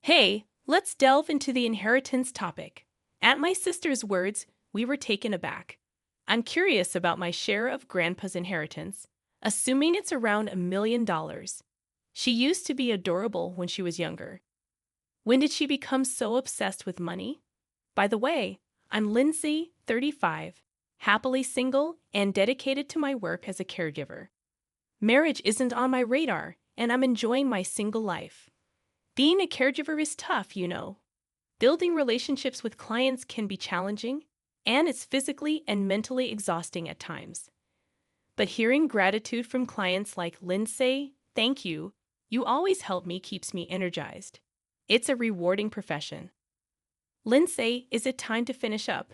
Hey, let's delve into the inheritance topic. At my sister's words, we were taken aback. I'm curious about my share of Grandpa's inheritance, assuming it's around $1 million. She used to be adorable when she was younger. When did she become so obsessed with money? By the way, I'm Lindsay, 35, happily single and dedicated to my work as a caregiver. Marriage isn't on my radar, and I'm enjoying my single life. Being a caregiver is tough, you know. Building relationships with clients can be challenging, and it's physically and mentally exhausting at times. But hearing gratitude from clients like Lindsay, thank you always help me, keeps me energized. It's a rewarding profession. Lindsay, is it time to finish up?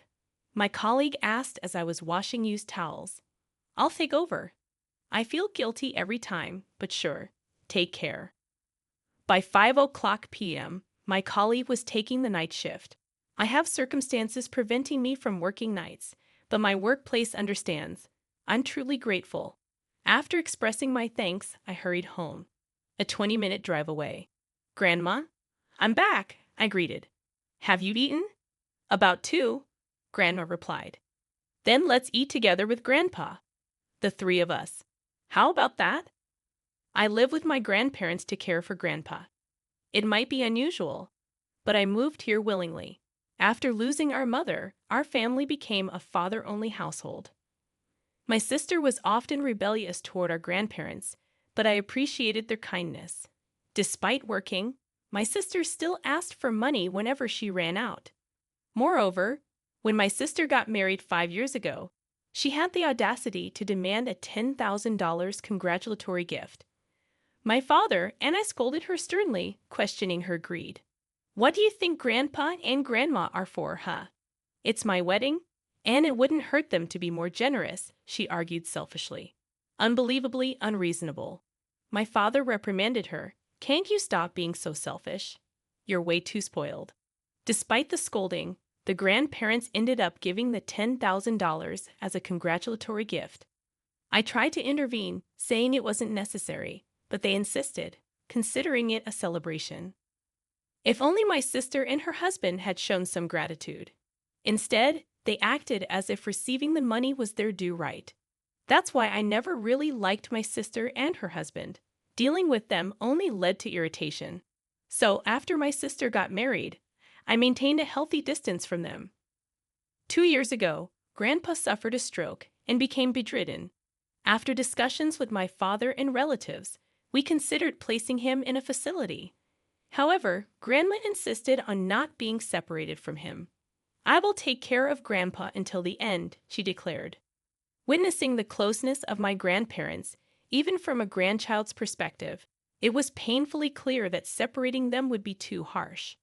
My colleague asked as I was washing used towels. I'll take over. I feel guilty every time, but sure, take care. By 5 o'clock p.m., my colleague was taking the night shift. I have circumstances preventing me from working nights, but my workplace understands. I'm truly grateful. After expressing my thanks, I hurried home, a 20-minute drive away. Grandma? I'm back, I greeted. Have you eaten? About two, Grandma replied. Then let's eat together with Grandpa. The three of us. How about that? I live with my grandparents to care for Grandpa. It might be unusual, but I moved here willingly. After losing our mother, our family became a father-only household. My sister was often rebellious toward our grandparents, but I appreciated their kindness. Despite working, my sister still asked for money whenever she ran out. Moreover, when my sister got married 5 years ago, she had the audacity to demand a $10,000 congratulatory gift. My father and I scolded her sternly, questioning her greed. What do you think Grandpa and Grandma are for, huh? It's my wedding, and it wouldn't hurt them to be more generous, she argued selfishly. Unbelievably unreasonable. My father reprimanded her. Can't you stop being so selfish? You're way too spoiled. Despite the scolding, the grandparents ended up giving the $10,000 as a congratulatory gift. I tried to intervene, saying it wasn't necessary, but they insisted, considering it a celebration. If only my sister and her husband had shown some gratitude. Instead, they acted as if receiving the money was their due right. That's why I never really liked my sister and her husband. Dealing with them only led to irritation. So after my sister got married, I maintained a healthy distance from them. 2 years ago, Grandpa suffered a stroke and became bedridden. After discussions with my father and relatives, we considered placing him in a facility. However, Grandma insisted on not being separated from him. I will take care of Grandpa until the end, she declared. Witnessing the closeness of my grandparents, even from a grandchild's perspective, it was painfully clear that separating them would be too harsh.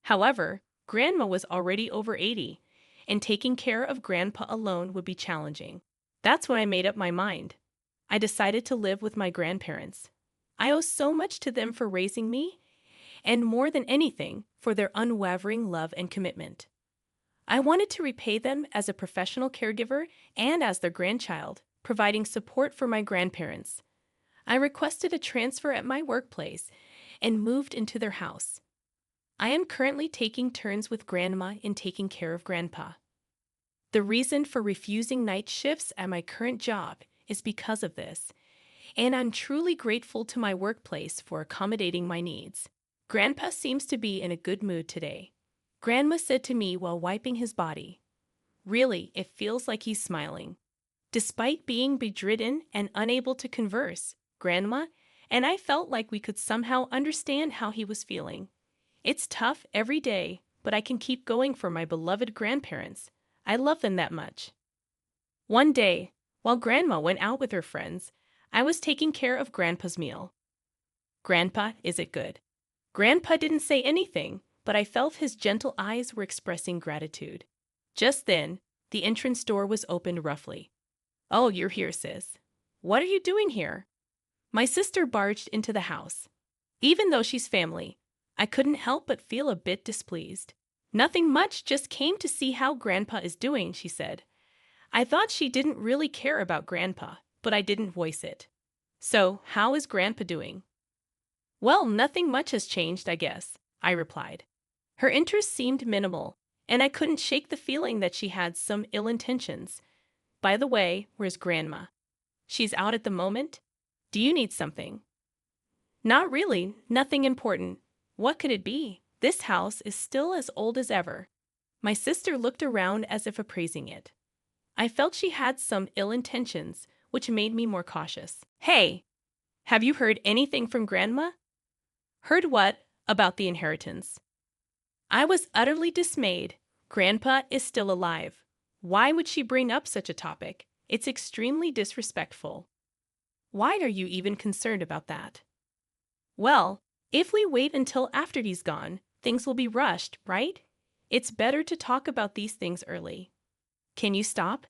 However, Grandma was already over 80, and taking care of Grandpa alone would be challenging. That's when I made up my mind. I decided to live with my grandparents. I owe so much to them for raising me, and more than anything, for their unwavering love and commitment. I wanted to repay them as a professional caregiver and as their grandchild, providing support for my grandparents. I requested a transfer at my workplace and moved into their house. I am currently taking turns with Grandma in taking care of Grandpa. The reason for refusing night shifts at my current job is because of this, and I'm truly grateful to my workplace for accommodating my needs. Grandpa seems to be in a good mood today. Grandma said to me while wiping his body. Really, it feels like he's smiling. Despite being bedridden and unable to converse, Grandma and I felt like we could somehow understand how he was feeling. It's tough every day, but I can keep going for my beloved grandparents. I love them that much. One day, while Grandma went out with her friends, I was taking care of Grandpa's meal. Grandpa, is it good? Grandpa didn't say anything, but I felt his gentle eyes were expressing gratitude. Just then, the entrance door was opened roughly. Oh, you're here, sis. What are you doing here? My sister barged into the house. Even though she's family, I couldn't help but feel a bit displeased. Nothing much, just came to see how Grandpa is doing, she said. I thought she didn't really care about Grandpa, but I didn't voice it. So, how is Grandpa doing? Well, nothing much has changed, I guess. I replied. Her interest seemed minimal, and I couldn't shake the feeling that she had some ill intentions. By the way, where's Grandma? She's out at the moment? Do you need something? Not really, nothing important. What could it be? This house is still as old as ever. My sister looked around as if appraising it. I felt she had some ill intentions, which made me more cautious. Hey, have you heard anything from Grandma? Heard what? About the inheritance. I was utterly dismayed. Grandpa is still alive. Why would she bring up such a topic? It's extremely disrespectful. Why are you even concerned about that? Well, if we wait until after he's gone, things will be rushed, right? It's better to talk about these things early. Can you stop?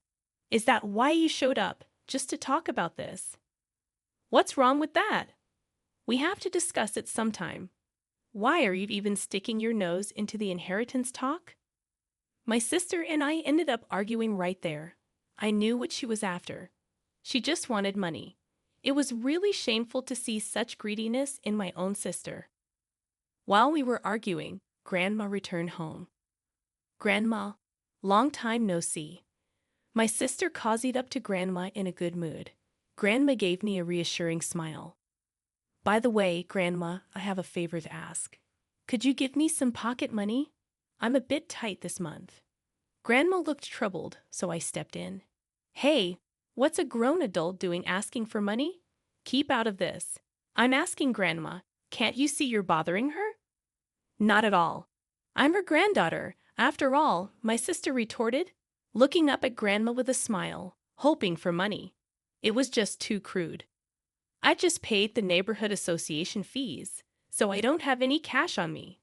Is that why you showed up, just to talk about this? What's wrong with that? We have to discuss it sometime. Why are you even sticking your nose into the inheritance talk? My sister and I ended up arguing right there. I knew what she was after. She just wanted money. It was really shameful to see such greediness in my own sister. While we were arguing, Grandma returned home. Grandma, long time no see. My sister cozied up to Grandma in a good mood. Grandma gave me a reassuring smile. By the way, Grandma, I have a favor to ask. Could you give me some pocket money? I'm a bit tight this month. Grandma looked troubled, so I stepped in. Hey, what's a grown adult doing asking for money? Keep out of this. I'm asking Grandma, can't you see you're bothering her? Not at all. I'm her granddaughter, after all, my sister retorted, looking up at Grandma with a smile, hoping for money. It was just too crude. I just paid the neighborhood association fees, so I don't have any cash on me.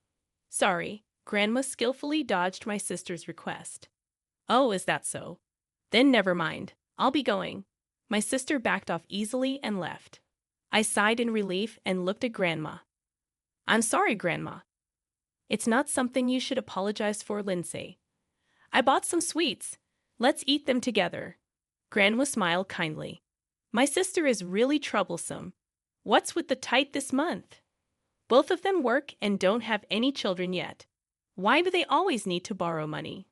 Sorry, Grandma skillfully dodged my sister's request. Oh, is that so? Then never mind, I'll be going. My sister backed off easily and left. I sighed in relief and looked at Grandma. I'm sorry, Grandma. It's not something you should apologize for, Lindsay. I bought some sweets. Let's eat them together. Grandma smiled kindly. My sister is really troublesome. What's with the tight this month? Both of them work and don't have any children yet. Why do they always need to borrow money?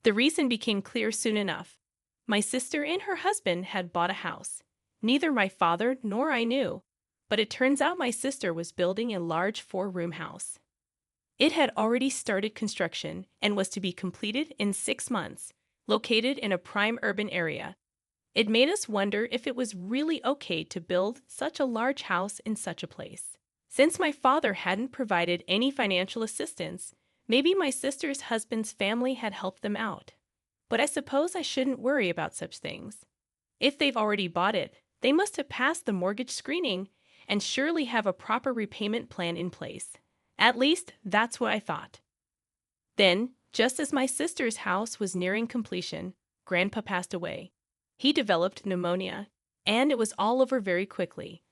The reason became clear soon enough. My sister and her husband had bought a house. Neither my father nor I knew, but it turns out my sister was building a large 4-room house. It had already started construction and was to be completed in 6 months, located in a prime urban area. It made us wonder if it was really okay to build such a large house in such a place. Since my father hadn't provided any financial assistance, maybe my sister's husband's family had helped them out. But I suppose I shouldn't worry about such things. If they've already bought it, they must have passed the mortgage screening and surely have a proper repayment plan in place. At least, that's what I thought. Then, just as my sister's house was nearing completion, Grandpa passed away. He developed pneumonia, and it was all over very quickly.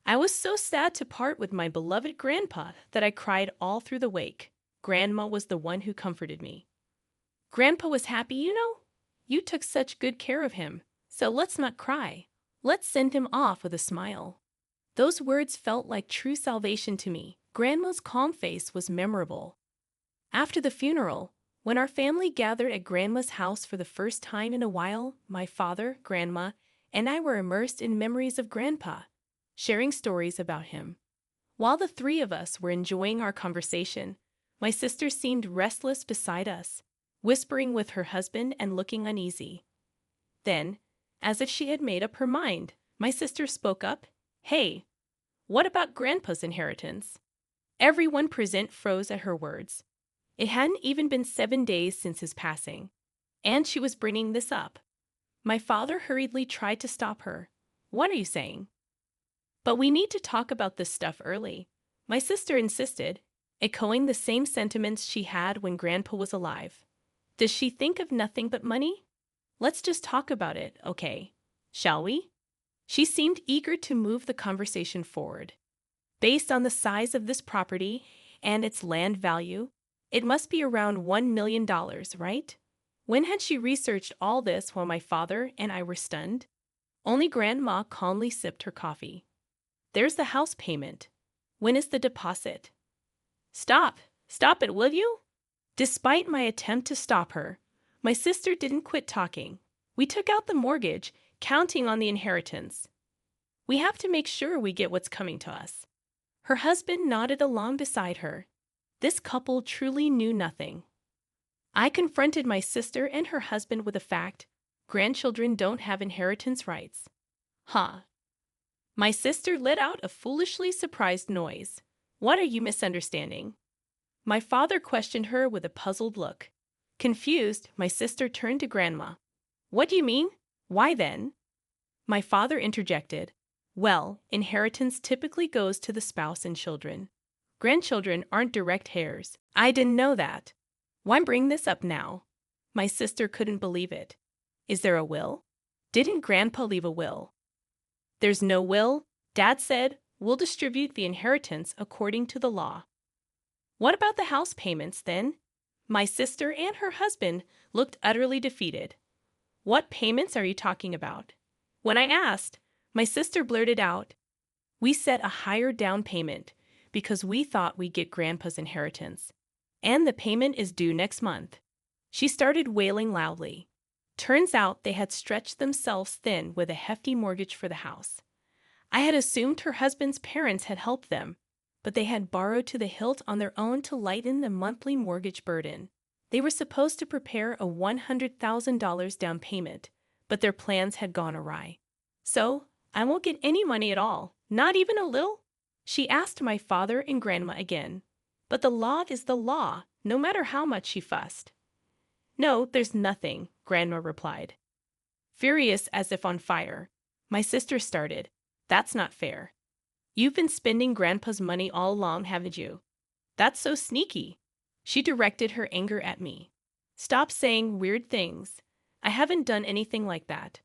I was so sad to part with my beloved Grandpa that I cried all through the wake. Grandma was the one who comforted me. Grandpa was happy, you know. You took such good care of him, so let's not cry. Let's send him off with a smile. Those words felt like true salvation to me. Grandma's calm face was memorable. After the funeral, when our family gathered at Grandma's house for the first time in a while, my father, Grandma, and I were immersed in memories of Grandpa, sharing stories about him. While the 3 of us were enjoying our conversation, my sister seemed restless beside us, whispering with her husband and looking uneasy. Then, as if she had made up her mind, my sister spoke up, "Hey, what about Grandpa's inheritance?" Everyone present froze at her words. It hadn't even been 7 days since his passing, and she was bringing this up. My father hurriedly tried to stop her. "What are you saying?" "But we need to talk about this stuff early," my sister insisted, echoing the same sentiments she had when Grandpa was alive. "Does she think of nothing but money? Let's just talk about it, okay? Shall we?" She seemed eager to move the conversation forward. Based on the size of this property and its land value, it must be around $1 million, right? When had she researched all this while my father and I were stunned? Only Grandma calmly sipped her coffee. "There's the house payment. When is the deposit?" Stop! Stop it, will you? Despite my attempt to stop her, my sister didn't quit talking. We took out the mortgage, counting on the inheritance. We have to make sure we get what's coming to us. Her husband nodded along beside her. This couple truly knew nothing. I confronted my sister and her husband with the fact grandchildren don't have inheritance rights. Huh. My sister let out a foolishly surprised noise. What are you misunderstanding? My father questioned her with a puzzled look. Confused, my sister turned to Grandma. What do you mean? Why then? My father interjected. Well, inheritance typically goes to the spouse and children. Grandchildren aren't direct heirs. I didn't know that. Why bring this up now? My sister couldn't believe it. Is there a will? Didn't Grandpa leave a will? There's no will. Dad said, we'll distribute the inheritance according to the law. What about the house payments, then? My sister and her husband looked utterly defeated. What payments are you talking about? When I asked, my sister blurted out, we set a higher down payment because we thought we'd get Grandpa's inheritance. And the payment is due next month. She started wailing loudly. Turns out they had stretched themselves thin with a hefty mortgage for the house. I had assumed her husband's parents had helped them, but they had borrowed to the hilt on their own to lighten the monthly mortgage burden. They were supposed to prepare a $100,000 down payment, but their plans had gone awry. So, I won't get any money at all, not even a little? She asked my father and Grandma again. But the law is the law, no matter how much she fussed. No, there's nothing, Grandma replied. Furious as if on fire, my sister started. That's not fair. You've been spending Grandpa's money all along, haven't you? That's so sneaky. She directed her anger at me. Stop saying weird things. I haven't done anything like that.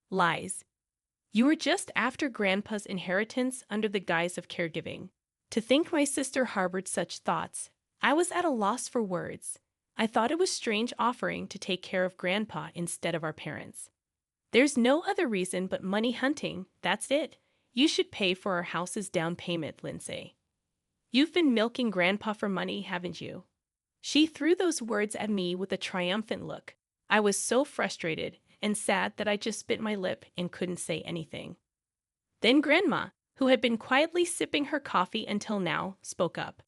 Lies. You were just after Grandpa's inheritance under the guise of caregiving. To think my sister harbored such thoughts, I was at a loss for words. I thought it was strange offering to take care of Grandpa instead of our parents. There's no other reason but money hunting, that's it. You should pay for our house's down payment, Lindsay. You've been milking Grandpa for money, haven't you? She threw those words at me with a triumphant look. I was so frustrated and sad that I just bit my lip and couldn't say anything. Then Grandma, who had been quietly sipping her coffee until now, spoke up.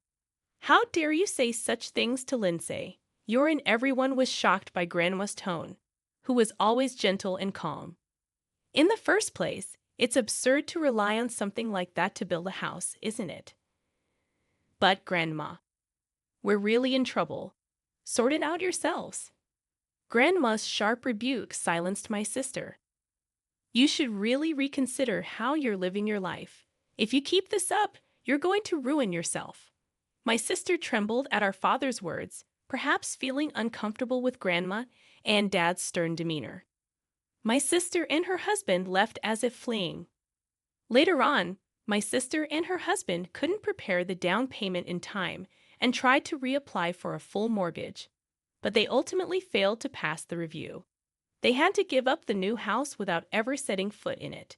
How dare you say such things to Lindsay? Everyone was shocked by Grandma's tone, who was always gentle and calm. In the first place, it's absurd to rely on something like that to build a house, isn't it? But, Grandma, we're really in trouble. Sort it out yourselves. Grandma's sharp rebuke silenced my sister. You should really reconsider how you're living your life. If you keep this up, you're going to ruin yourself. My sister trembled at our father's words, perhaps feeling uncomfortable with Grandma and Dad's stern demeanor. My sister and her husband left as if fleeing. Later on, my sister and her husband couldn't prepare the down payment in time and tried to reapply for a full mortgage, but they ultimately failed to pass the review. They had to give up the new house without ever setting foot in it.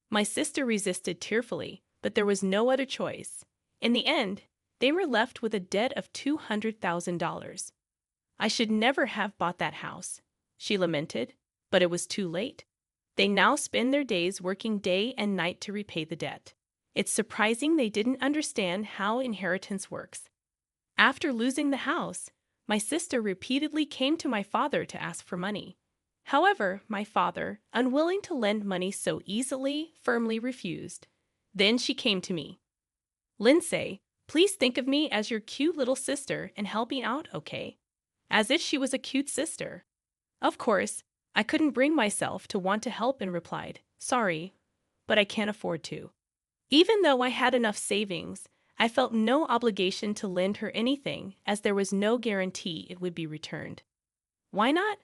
My sister resisted tearfully, but there was no other choice. In the end, they were left with a debt of $200,000. I should never have bought that house, she lamented, but it was too late. They now spend their days working day and night to repay the debt. It's surprising they didn't understand how inheritance works. After losing the house, my sister repeatedly came to my father to ask for money. However, my father, unwilling to lend money so easily, firmly refused. Then she came to me. Lindsay, please think of me as your cute little sister and help me out, okay? As if she was a cute sister. Of course, I couldn't bring myself to want to help and replied, sorry, but I can't afford to. Even though I had enough savings, I felt no obligation to lend her anything as there was no guarantee it would be returned. Why not?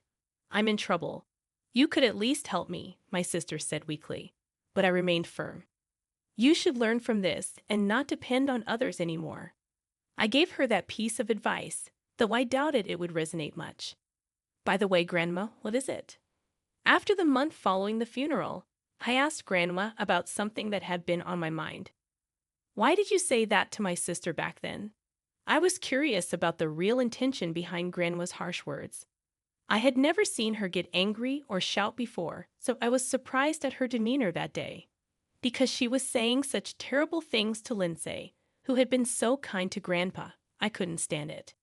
I'm in trouble. You could at least help me, my sister said weakly, but I remained firm. You should learn from this and not depend on others anymore. I gave her that piece of advice, though I doubted it would resonate much. By the way, Grandma, what is it? After the month following the funeral, I asked Grandma about something that had been on my mind. Why did you say that to my sister back then? I was curious about the real intention behind Grandma's harsh words. I had never seen her get angry or shout before, so I was surprised at her demeanor that day. Because she was saying such terrible things to Lindsay, who had been so kind to Grandpa, I couldn't stand it.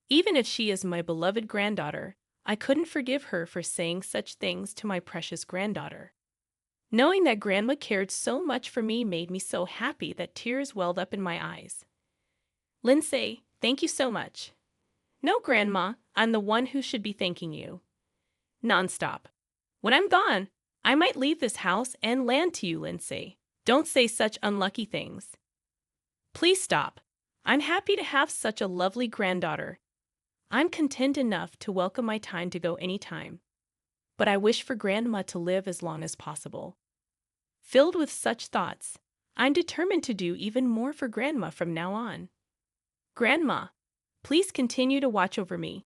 Even if she is my beloved granddaughter, I couldn't forgive her for saying such things to my precious granddaughter. Knowing that Grandma cared so much for me made me so happy that tears welled up in my eyes. Lindsay, thank you so much. No, Grandma, I'm the one who should be thanking you. Nonstop. When I'm gone, I might leave this house and land to you, Lindsay. Don't say such unlucky things. Please stop. I'm happy to have such a lovely granddaughter. I'm content enough to welcome my time to go any time. But I wish for Grandma to live as long as possible. Filled with such thoughts, I'm determined to do even more for Grandma from now on. Grandma, please continue to watch over me.